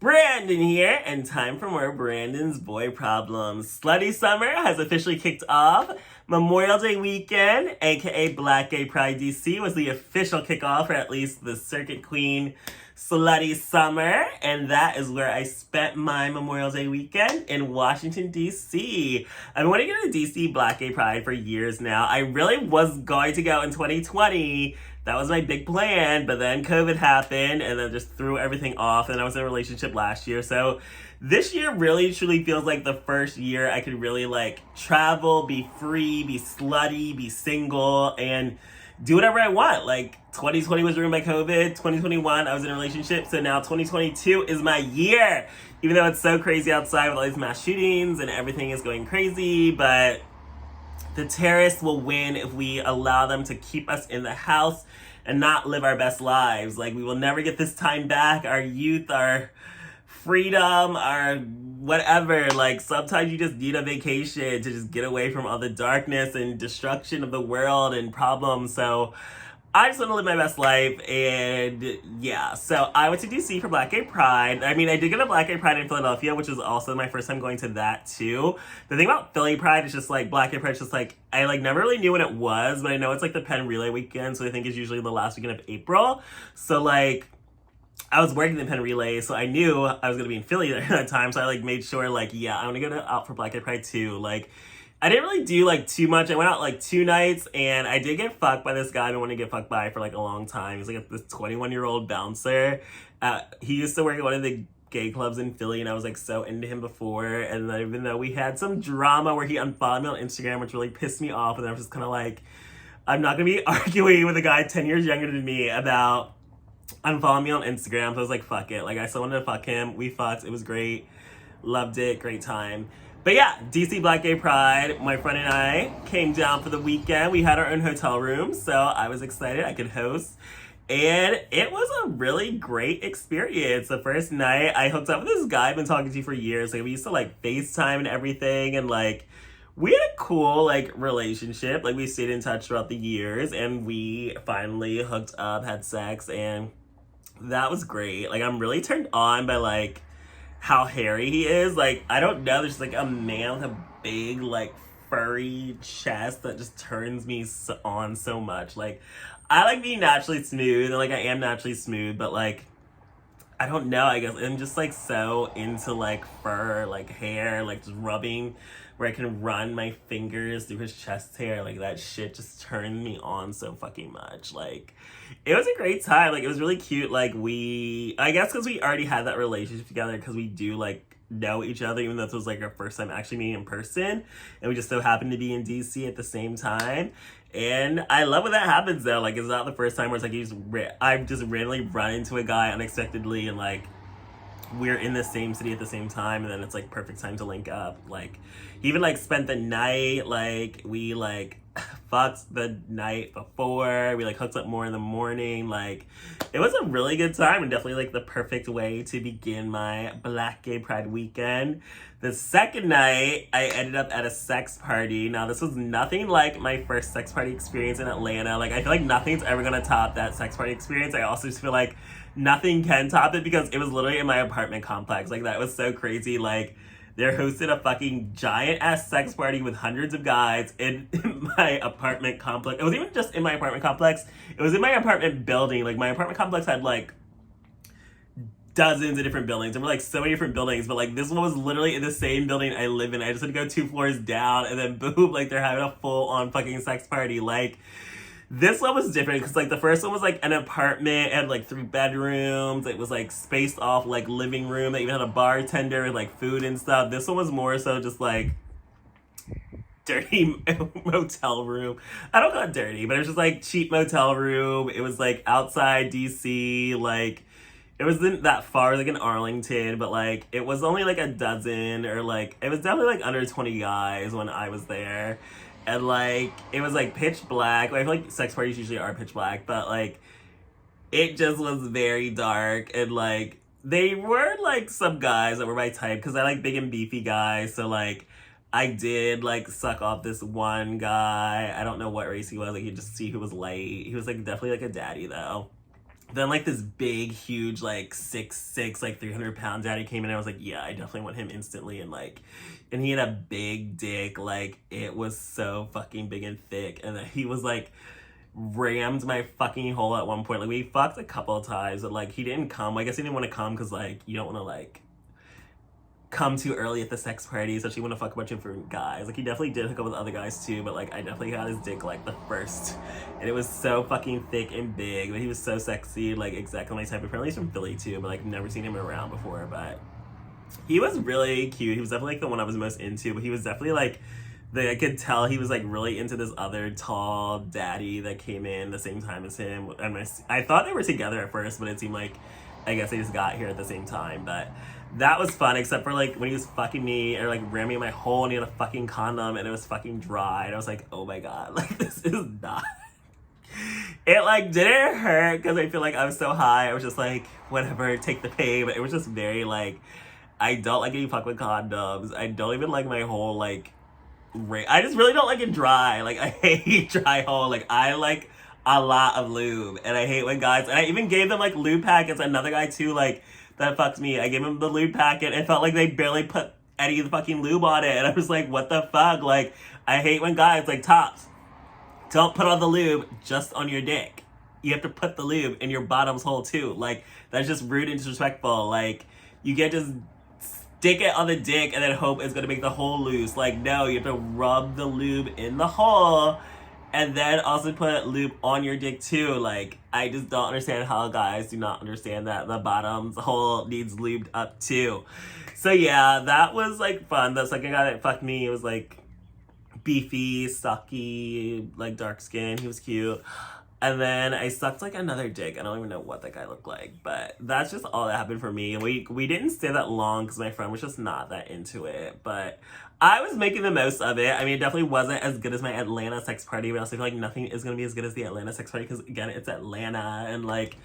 Branden here, and time for more Branden's Boy Problems. Slutty Summer has officially kicked off. Memorial Day weekend, aka Black Gay Pride DC, was the official kickoff for at least the Circuit Queen Slutty Summer, and that is where I spent my Memorial Day weekend in Washington, D.C. I've been wanting to go to D.C. Black Gay Pride for years now. I really was going to go in 2020. That was my big plan, but then COVID happened and then just threw everything off, and I was in a relationship last year. So this year really truly feels like the first year I could really travel, be free, be slutty, be single, and do whatever I want. 2020 was ruined by COVID. 2021, I was in a relationship. So now 2022 is my year. Even though it's so crazy outside with all these mass shootings and everything is going crazy, but the terrorists will win if we allow them to keep us in the house and not live our best lives. We will never get this time back. Our youth, our freedom, our whatever. Sometimes you just need a vacation to just get away from all the darkness and destruction of the world and problems. So I just want to live my best life, and yeah. So I went to DC for Black Gay Pride. I mean, I did go to Black Gay Pride in Philadelphia, which was also my first time going to that too. The thing about Philly Pride is just Black Gay Pride is just I never really knew when it was, but I know it's the Penn Relay weekend, so I think it's usually the last weekend of April. So I was working the Penn Relay, so I knew I was gonna be in Philly at that time. So I made sure yeah, I want to go out for Black Gay Pride too. I didn't really do too much. I went out 2 nights, and I did get fucked by this guy I've been wanting to get fucked by for a long time. He's this 21-year-old bouncer. He used to work at one of the gay clubs in Philly, and I was so into him before. And then even though we had some drama where he unfollowed me on Instagram, which really pissed me off, and I was just kind of I'm not gonna be arguing with a guy 10 years younger than me about unfollowing me on Instagram. So I was fuck it. I still wanted to fuck him. We fucked. It was great. Loved it. Great time. But yeah, DC Black Gay Pride, my friend and I came down for the weekend. We had our own hotel room, so I was excited I could host. And it was a really great experience. The first night, I hooked up with this guy I've been talking to for years. We used to FaceTime and everything, and we had a cool relationship. We stayed in touch throughout the years, and we finally hooked up, had sex, and that was great. I'm really turned on by how hairy he is. I don't know, there's a man with a big furry chest that just turns me on so much. I being naturally smooth, and I am naturally smooth, but I don't know, I guess I'm just so into fur, hair, just rubbing where I can run my fingers through his chest hair. That shit just turned me on so fucking much. It was a great time. It was really cute. I guess because we already had that relationship together, because we do know each other, even though this was our first time actually meeting in person, and we just so happened to be in DC at the same time. And I love when that happens though. It's not the first time where it's I just randomly run into a guy unexpectedly, and we're in the same city at the same time, and then it's perfect time to link up. He even spent the night. We fucked the night before. We hooked up more in the morning. It was a really good time, and definitely the perfect way to begin my Black Gay Pride weekend. The second night, I ended up at a sex party. Now, this was nothing like my first sex party experience in Atlanta. I feel nothing's ever gonna top that sex party experience. I also just feel nothing can top it, because it was literally in my apartment complex. That was so crazy. They hosted a fucking giant-ass sex party with hundreds of guys in my apartment complex. It wasn't even just in my apartment complex. It was in my apartment building. My apartment complex had, dozens of different buildings. There were, so many different buildings. But, this one was literally in the same building I live in. I just had to go 2 floors down, and then boom, they're having a full-on fucking sex party. This one was different, because the first one was an apartment. It had 3 bedrooms. It was spaced off living room. They even had a bartender with food and stuff. This one was more so just dirty motel room. I don't call it dirty, but it was just cheap motel room. It was outside DC. It wasn't that far, in Arlington, but it was only a dozen, or it was definitely under 20 guys when I was there. And it was pitch black. I feel sex parties usually are pitch black, but it just was very dark. And they were some guys that were my type, because I like big and beefy guys. So I did suck off this one guy. I don't know what race he was. You could just see who was light. He was definitely a daddy though. Then like this big, huge, like 6'6", like 300-pound daddy came in and I was like, yeah, I definitely want him instantly. And he had a big dick, like it was so fucking big and thick. And then he was like rammed my fucking hole at one point. Like we fucked a couple of times, but like he didn't come. I guess he didn't want to come because like you don't want to like come too early at the sex party, especially when I fuck a bunch of different guys. Like he definitely did hook up with other guys too, but like I definitely got his dick like the first, and it was so fucking thick and big. But he was so sexy, like exactly my type. Apparently he's from Philly too, but like never seen him around before. But he was really cute. He was definitely like the one I was most into. But he was definitely like I could tell he was like really into this other tall daddy that came in the same time as him. And I thought they were together at first, but it seemed like I guess they just got here at the same time. But that was fun, except for like when he was fucking me or like ramming my hole and he had a fucking condom and it was fucking dry. And I was like, oh my god, like this is not. It like didn't hurt because I feel like I was so high. I was just like, whatever, take the pain. But it was just very like, I don't like getting fucked with condoms. I don't even like my hole like. I just really don't like it dry. Like I hate dry hole. Like I like a lot of lube, and I hate when guys. And I even gave them like lube packets. Another guy too, like that fucked me. I gave him the lube packet. It felt like they barely put any of the fucking lube on it, and I was like, what the fuck? Like I hate when guys like tops don't put all the lube just on your dick. You have to put the lube in your bottom's hole too. Like that's just rude and disrespectful. Like you can't just stick it on the dick and then hope it's gonna make the hole loose. Like no, you have to rub the lube in the hole and then also put lube on your dick too. Like I just don't understand how guys do not understand that the bottom's hole needs lubed up too. So yeah, that was like fun. The second guy that fucked me, it was like beefy, stocky, like dark skin. He was cute. And then I sucked like another dick. I don't even know what that guy looked like, but that's just all that happened for me. We didn't stay that long because my friend was just not that into it, but I was making the most of it. I mean, it definitely wasn't as good as my Atlanta sex party, but I also feel like nothing is gonna be as good as the Atlanta sex party because again, it's Atlanta and like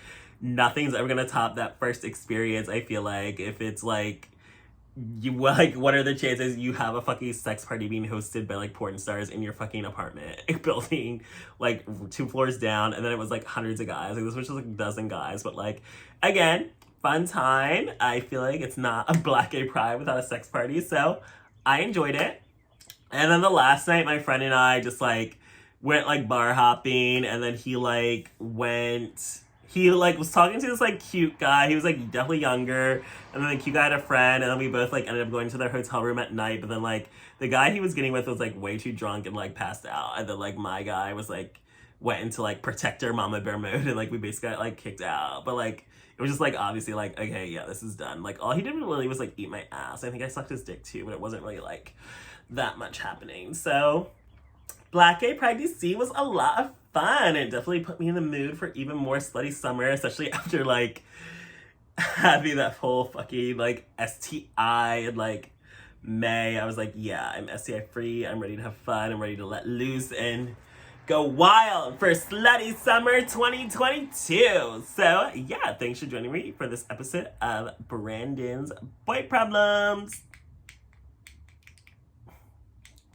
nothing's ever gonna top that first experience. I feel like if it's like you like what are the chances you have a fucking sex party being hosted by like porn stars in your fucking apartment building like 2 floors down, and then it was like hundreds of guys. Like this was just like a dozen guys, but like again, fun time. I feel like it's not a Black Gay Pride without a sex party, so I enjoyed it. And then the last night my friend and I just like went like bar hopping, and then he like was talking to this like cute guy. He was like definitely younger, and then the cute guy had a friend, and then we both like ended up going to their hotel room at night. But then like the guy he was getting with was like way too drunk and like passed out, and then like my guy was like went into like protector mama bear mode, and like we basically got like kicked out. But like it was just like obviously like okay, yeah, this is done. Like all he did really was like eat my ass. I think I sucked his dick too, but it wasn't really like that much happening. So Black Gay Pride DC was a lot of fun. It definitely put me in the mood for even more Slutty Summer, especially after like having that whole fucking like STI in like May. I was like, yeah, I'm STI free. I'm ready to have fun. I'm ready to let loose and go wild for Slutty Summer 2022. So yeah, thanks for joining me for this episode of Branden's Boy Problems.